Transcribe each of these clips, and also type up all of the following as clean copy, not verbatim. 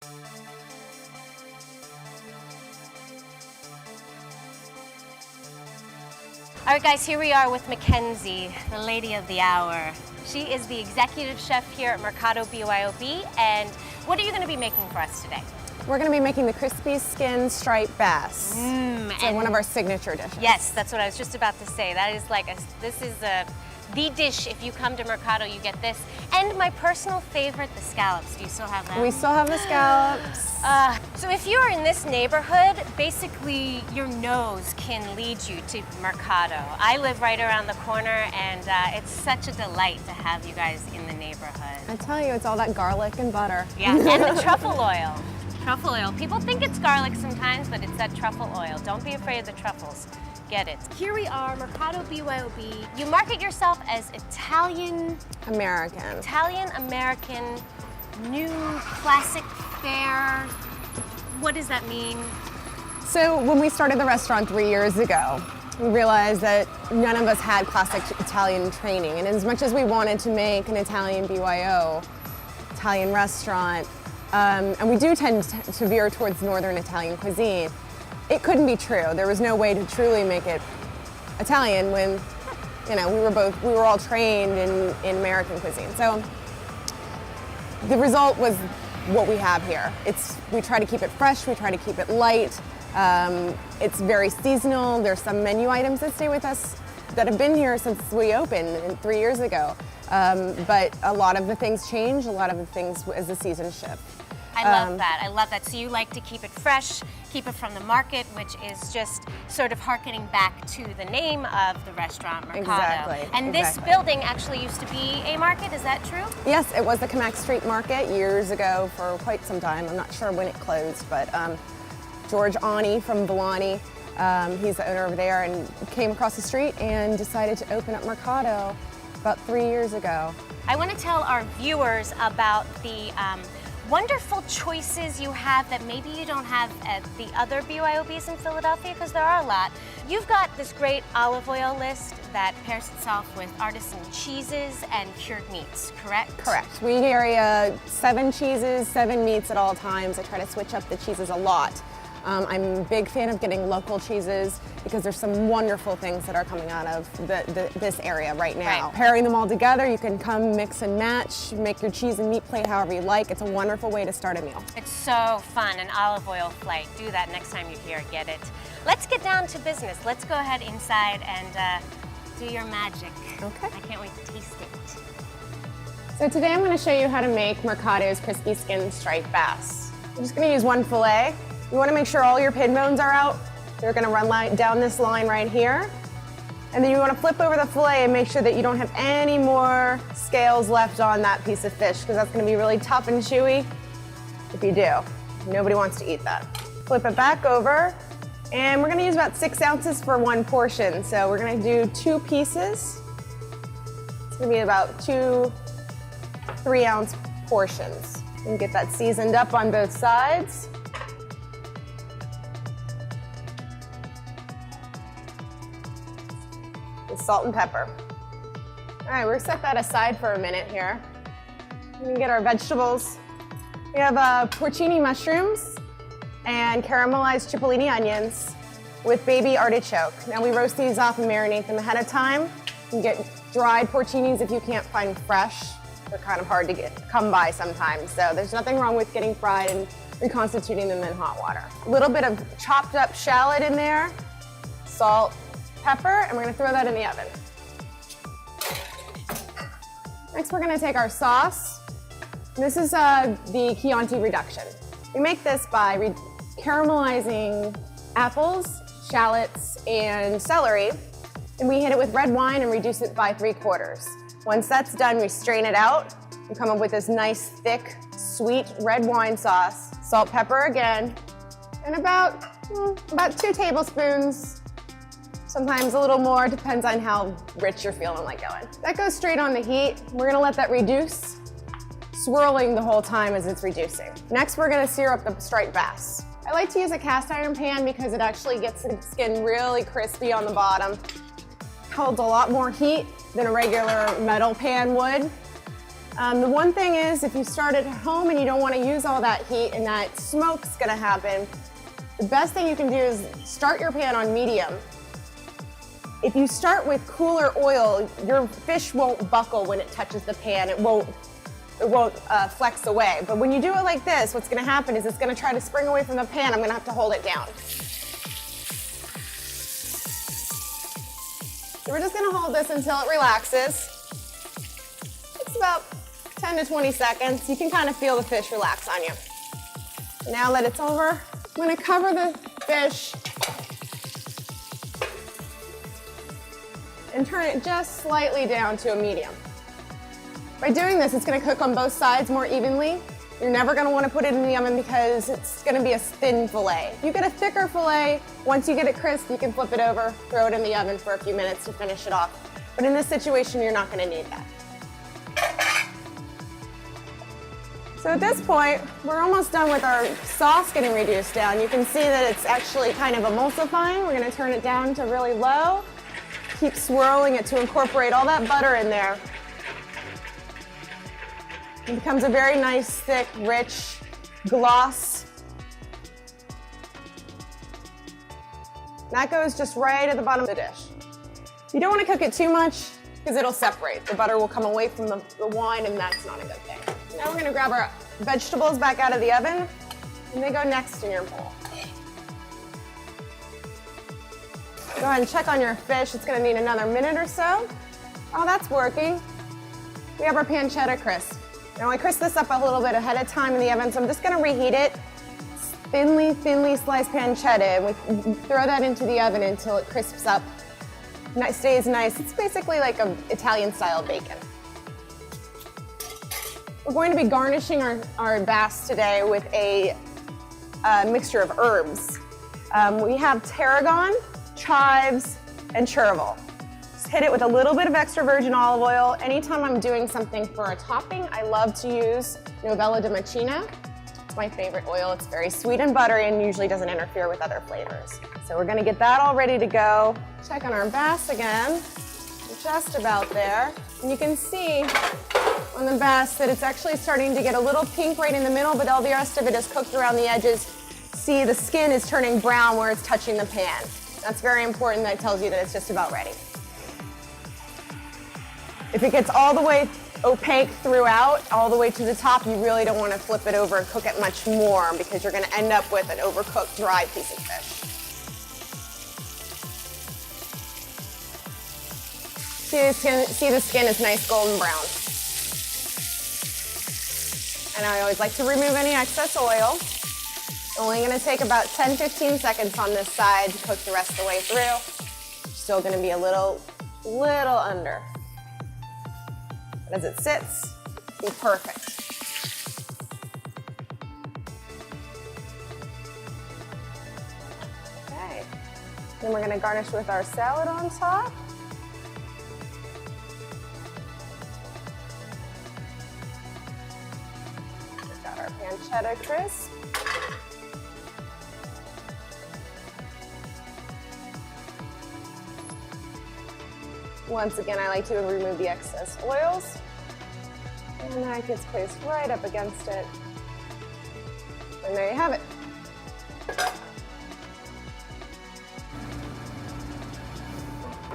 All right, guys, here we are with Mackenzie, the lady of the hour. She is the executive chef here at Mercato BYOB, and what are you going to be making for us today? We're going to be making the crispy skin striped bass. So one of our signature dishes. Yes, that's what I was just about to say. That is like, this is the dish. If you come to Mercato, you get this. And my personal favorite, the scallops. Do you still have them? We still have the scallops. So if you're in this neighborhood, basically your nose can lead you to Mercato. I live right around the corner, and it's such a delight to have you guys in the neighborhood. I tell you, it's all that garlic and butter. Yeah, and the truffle oil. Truffle oil. People think it's garlic sometimes, but it's that truffle oil. Don't be afraid of the truffles. Get it. Here we are, Mercato BYOB. You market yourself as Italian American, new classic fare. What does that mean? So when we started the restaurant 3 years ago, we realized that none of us had classic Italian training. And as much as we wanted to make an Italian BYO, Italian restaurant, and we do tend to veer towards Northern Italian cuisine, it couldn't be true. There was no way to truly make it Italian when, we were all trained in American cuisine. So the result was what we have here. We try to keep it fresh, we try to keep it light. It's very seasonal. There's some menu items that stay with us that have been here since we opened 3 years ago. But a lot of the things change, a lot of the things as the seasons shift. I love that. I love that. So you like to keep it fresh, keep it from the market, which is just sort of hearkening back to the name of the restaurant, Mercato. Exactly. And this building actually used to be a market, is that true? Yes, it was the Camac Street Market years ago for quite some time. I'm not sure when it closed, but George Ani from Villani, he's the owner over there, and came across the street and decided to open up Mercato about 3 years ago. I want to tell our viewers about the wonderful choices you have that maybe you don't have at the other BYOBs in Philadelphia, because there are a lot. You've got this great olive oil list that pairs itself with artisan cheeses and cured meats, correct? Correct. We carry 7 cheeses, 7 meats at all times. I try to switch up the cheeses a lot. I'm a big fan of getting local cheeses because there's some wonderful things that are coming out of this area right now. Right. Pairing them all together, you can come mix and match, make your cheese and meat plate however you like. It's a wonderful way to start a meal. It's so fun, an olive oil flight. Do that next time you're here, get it. Let's get down to business. Let's go ahead inside and do your magic. Okay. I can't wait to taste it. So today I'm going to show you how to make Mercato's crispy skin striped bass. I'm just going to use 1 fillet. You want to make sure all your pin bones are out. They're going to run down this line right here. And then you want to flip over the fillet and make sure that you don't have any more scales left on that piece of fish, because that's going to be really tough and chewy if you do. Nobody wants to eat that. Flip it back over, and we're going to use about 6 ounces for 1 portion. So we're going to do 2 pieces. It's going to be about 2 3-ounce portions. And get that seasoned up on both sides. With salt and pepper. All right, we're gonna set that aside for a minute here. We can get our vegetables. We have porcini mushrooms and caramelized cipollini onions with baby artichoke. Now we roast these off and marinate them ahead of time. You can get dried porcinis if you can't find fresh. They're kind of hard to come by sometimes, so there's nothing wrong with getting fried and reconstituting them in hot water. A little bit of chopped up shallot in there, salt, pepper, and we're going to throw that in the oven. Next, we're going to take our sauce. This is the Chianti reduction. We make this by caramelizing apples, shallots, and celery, and we hit it with red wine and reduce it by 3/4. Once that's done, we strain it out and come up with this nice, thick, sweet red wine sauce. Salt, pepper again, and about 2 tablespoons. Sometimes a little more, depends on how rich you're feeling like going. That goes straight on the heat. We're gonna let that reduce, swirling the whole time as it's reducing. Next, we're gonna sear up the striped bass. I like to use a cast iron pan because it actually gets the skin really crispy on the bottom. Holds a lot more heat than a regular metal pan would. The one thing is, if you start at home and you don't want to use all that heat and that smoke's going to happen, the best thing you can do is start your pan on medium. If you start with cooler oil, your fish won't buckle when it touches the pan. It won't flex away. But when you do it like this, what's going to happen is it's going to try to spring away from the pan. I'm going to have to hold it down. So we're just going to hold this until it relaxes. It's about 10 to 20 seconds. You can kind of feel the fish relax on you. Now that it's over, I'm going to cover the fish and turn it just slightly down to a medium. By doing this, it's going to cook on both sides more evenly. You're never going to want to put it in the oven because it's going to be a thin fillet. If you get a thicker fillet, once you get it crisp, you can flip it over, throw it in the oven for a few minutes to finish it off. But in this situation, you're not going to need that. So at this point, we're almost done with our sauce getting reduced down. You can see that it's actually kind of emulsifying. We're going to turn it down to really low. Keep swirling it to incorporate all that butter in there. It becomes a very nice, thick, rich gloss. That goes just right at the bottom of the dish. You don't want to cook it too much because it'll separate. The butter will come away from the wine, and that's not a good thing. Now we're going to grab our vegetables back out of the oven, and they go next in your bowl. Go ahead and check on your fish. It's going to need another minute or so. Oh, that's working. We have our pancetta crisp. Now I crisp this up a little bit ahead of time in the oven, so I'm just going to reheat it. It's thinly sliced pancetta, and we throw that into the oven until it crisps up. It stays nice. It's basically like an Italian-style bacon. We're going to be garnishing our bass today with a mixture of herbs. We have tarragon, chives, and chervil. Just hit it with a little bit of extra virgin olive oil. Anytime I'm doing something for a topping, I love to use Novella di Macina. It's my favorite oil. It's very sweet and buttery and usually doesn't interfere with other flavors. So we're gonna get that all ready to go. Check on our bass again. Just about there. And you can see on the bass that it's actually starting to get a little pink right in the middle, but all the rest of it is cooked around the edges. See, the skin is turning brown where it's touching the pan. That's very important. That tells you that it's just about ready. If it gets all the way opaque throughout, all the way to the top, you really don't want to flip it over and cook it much more because you're going to end up with an overcooked, dry piece of fish. See the skin is nice golden brown. And I always like to remove any excess oil. Only going to take about 10-15 seconds on this side to cook the rest of the way through. Still going to be a little under. But as it sits, it'll be perfect. Okay. Then we're going to garnish with our salad on top. We've got our pancetta crisp. Once again, I like to remove the excess oils. And that gets placed right up against it. And there you have it.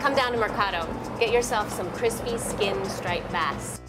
Come down to Mercato. Get yourself some crispy skin striped bass.